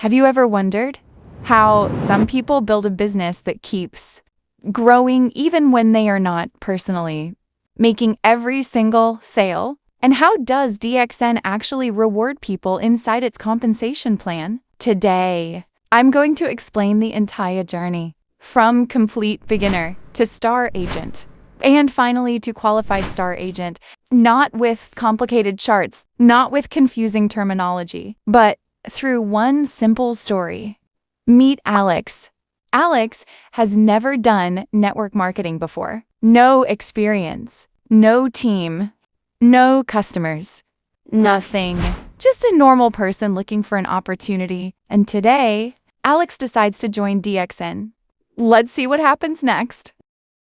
Have you ever wondered how some people build a business that keeps growing even when they are not personally making every single sale? And how does DXN actually reward people inside its compensation plan? Today, I'm going to explain the entire journey from complete beginner to star agent, and finally to qualified star agent, not with complicated charts, not with confusing terminology, but through one simple story. Meet Alex. Alex has never done network marketing before. No experience, no team, no customers, nothing. Just a normal person looking for an opportunity. And today, Alex decides to join DXN. Let's see what happens next.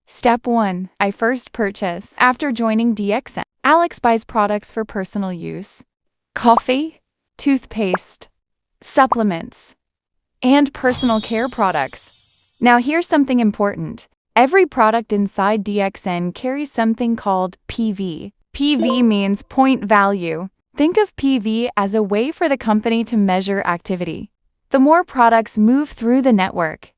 Step 1. I first purchase. After joining DXN, Alex buys products for personal use. Coffee, toothpaste, supplements, and personal care products. Now here's something important. Every product inside DXN carries something called PV. PV means point value. Think of PV as a way for the company to measure activity. The more products move through the network,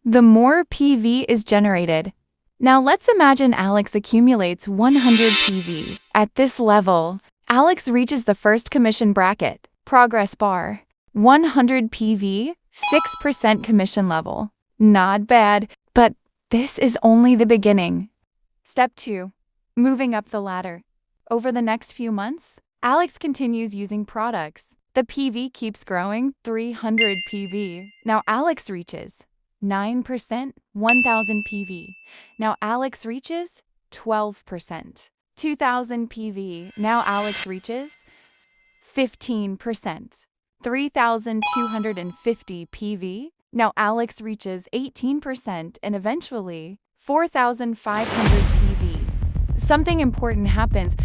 the more PV is generated. Now let's imagine Alex accumulates 100 PV. At this level, Alex reaches the first commission bracket, progress bar. 100 PV, 6% commission level. Not bad, but this is only the beginning. Step 2. Moving up the ladder. Over the next few months, Alex continues using products. The PV keeps growing, 300 PV. Now Alex reaches 9%, 1000 PV. Now Alex reaches 12%. 2000 PV. Now Alex reaches 15%. 3,250 PV. Now Alex reaches 18% and eventually 4,500 PV. Something important happens.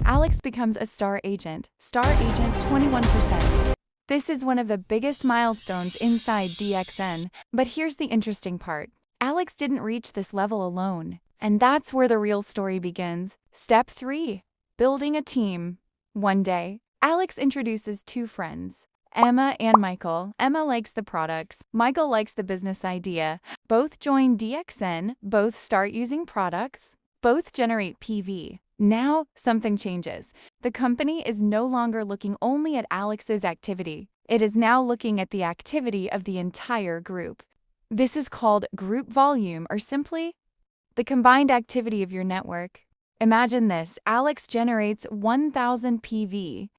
Alex becomes a star agent. Star agent 21%. This is one of the biggest milestones inside DXN. But here's the interesting part. Alex didn't reach this level alone. And that's where the real story begins. Step 3. Building a team. One day, Alex introduces two friends, Emma and Michael. Emma likes the products. Michael likes the business idea. Both join DXN. Both start using products. Both generate PV. Now, something changes. The company is no longer looking only at Alex's activity. It is now looking at the activity of the entire group. This is called group volume, or simply the combined activity of your network. Imagine this. Alex generates 1,000 PV.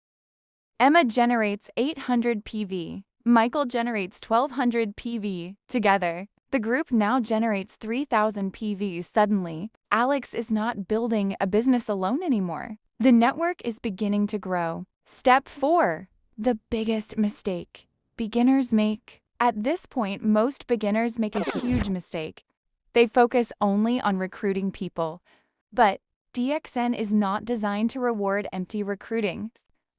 Emma generates 800 PV. Michael generates 1,200 PV. Together, the group now generates 3,000 PV. Suddenly, Alex is not building a business alone anymore. The network is beginning to grow. Step 4. The biggest mistake beginners make. At this point, most beginners make a huge mistake. They focus only on recruiting people. But DXN is not designed to reward empty recruiting.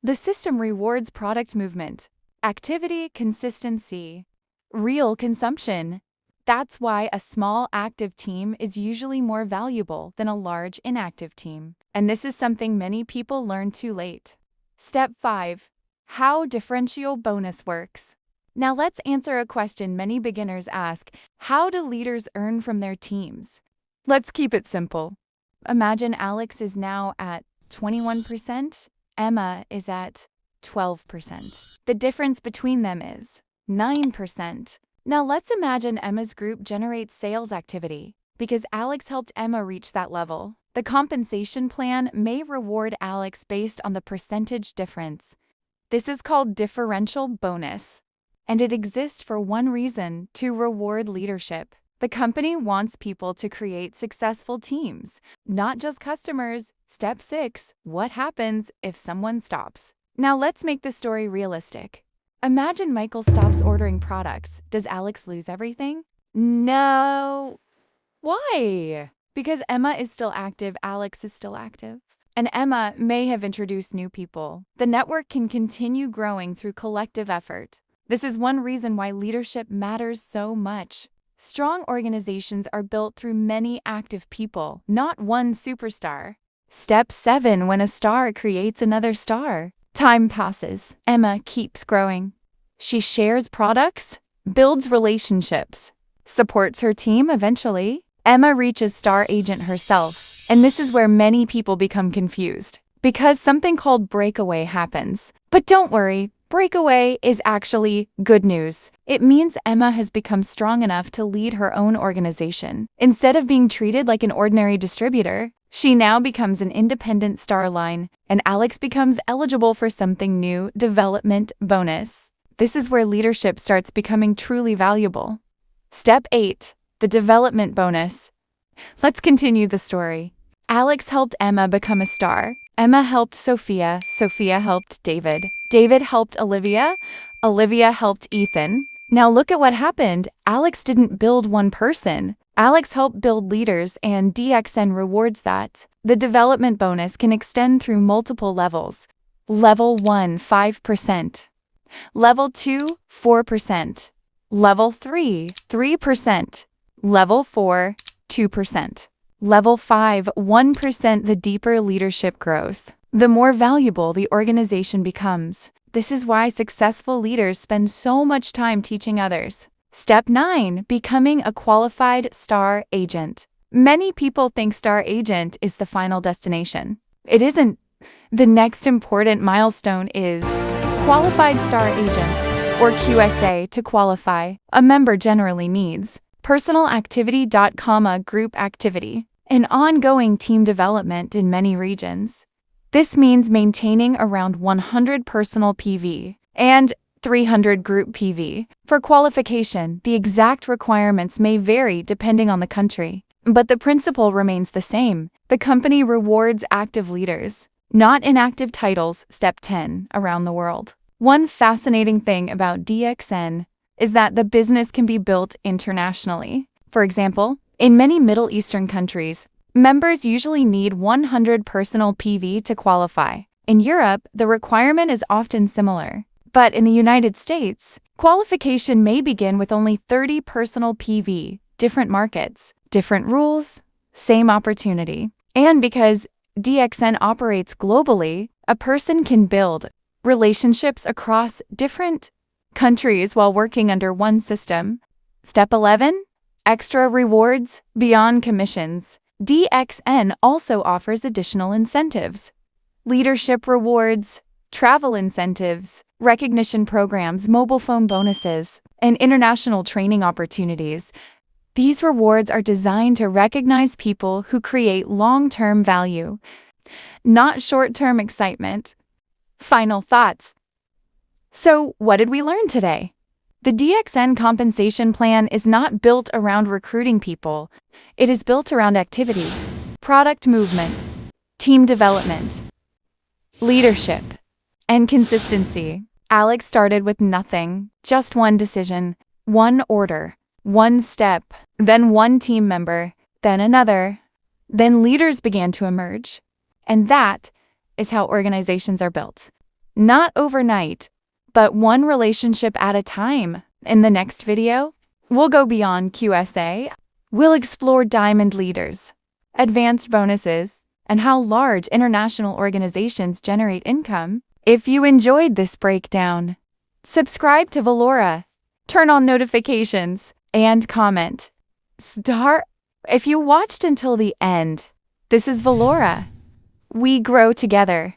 The system rewards product movement, activity, consistency, real consumption. That's why a small active team is usually more valuable than a large inactive team. And this is something many people learn too late. Step 5. How differential bonus works. Now let's answer a question many beginners ask. How do leaders earn from their teams? Let's keep it simple. Imagine Alex is now at 21%. Emma is at 12%. The difference between them is 9%. Now let's imagine Emma's group generates sales activity. Because Alex helped Emma reach that level, the compensation plan may reward Alex based on the percentage difference. This is called differential bonus. And it exists for one reason: to reward leadership. The company wants people to create successful teams, not just customers. Step 6. What happens if someone stops? Now let's make the story realistic. Imagine Michael stops ordering products. Does Alex lose everything? No. Why? Because Emma is still active, Alex is still active. And Emma may have introduced new people. The network can continue growing through collective effort. This is one reason why leadership matters so much. Strong organizations are built through many active people, not one superstar. Step 7. When a star creates another star. Time passes. Emma keeps growing. She shares products, builds relationships, supports her team eventually. Emma reaches star agent herself, and this is where many people become confused, because something called breakaway happens. But don't worry, breakaway is actually good news. It means Emma has become strong enough to lead her own organization. Instead of being treated like an ordinary distributor, she now becomes an independent star line, and Alex becomes eligible for something new, development bonus. This is where leadership starts becoming truly valuable. Step 8. The development bonus. Let's continue the story. Alex helped Emma become a star. Emma helped Sophia. Sophia helped David. David helped Olivia. Olivia helped Ethan. Now look at what happened. Alex didn't build one person. Alex helped build leaders, and DXN rewards that. The development bonus can extend through multiple levels. Level 1, 5%. Level 2, 4%. Level 3, 3%. Level 4, 2%. Level 5, 1%. The deeper leadership grows, the more valuable the organization becomes. This is why successful leaders spend so much time teaching others. Step 9. Becoming a qualified star agent. Many people think star agent is the final destination. It isn't. The next important milestone is qualified star agent, or QSA. To qualify, a member generally needs personal activity. Group activity, and ongoing team development in many regions. This means maintaining around 100 personal PV and 300 group PV. For qualification, the exact requirements may vary depending on the country, but the principle remains the same. The company rewards active leaders, not inactive titles. Step 10. Around the world. One fascinating thing about DXN is that the business can be built internationally. For example, in many Middle Eastern countries, members usually need 100 personal PV to qualify. In Europe, the requirement is often similar. But in the United States, qualification may begin with only 30 personal PV. Different markets, different rules, same opportunity. And because DXN operates globally, a person can build relationships across different countries while working under one system. Step 11. Extra rewards beyond commissions. DXN also offers additional incentives. Leadership rewards, travel incentives, recognition programs, mobile phone bonuses, and international training opportunities. These rewards are designed to recognize people who create long-term value, not short-term excitement. Final thoughts. So, what did we learn today? The DXN compensation plan is not built around recruiting people. It is built around activity, product movement, team development, leadership, and consistency. Alex started with nothing, just one decision, one order, one step, then one team member, then another. Then leaders began to emerge. And that is how organizations are built. Not overnight, but one relationship at a time. In the next video, we'll go beyond QSA. We'll explore diamond leaders, advanced bonuses, and how large international organizations generate income. If you enjoyed this breakdown, subscribe to Velora, turn on notifications, and comment. If you watched until the end, this is Velora. We grow together.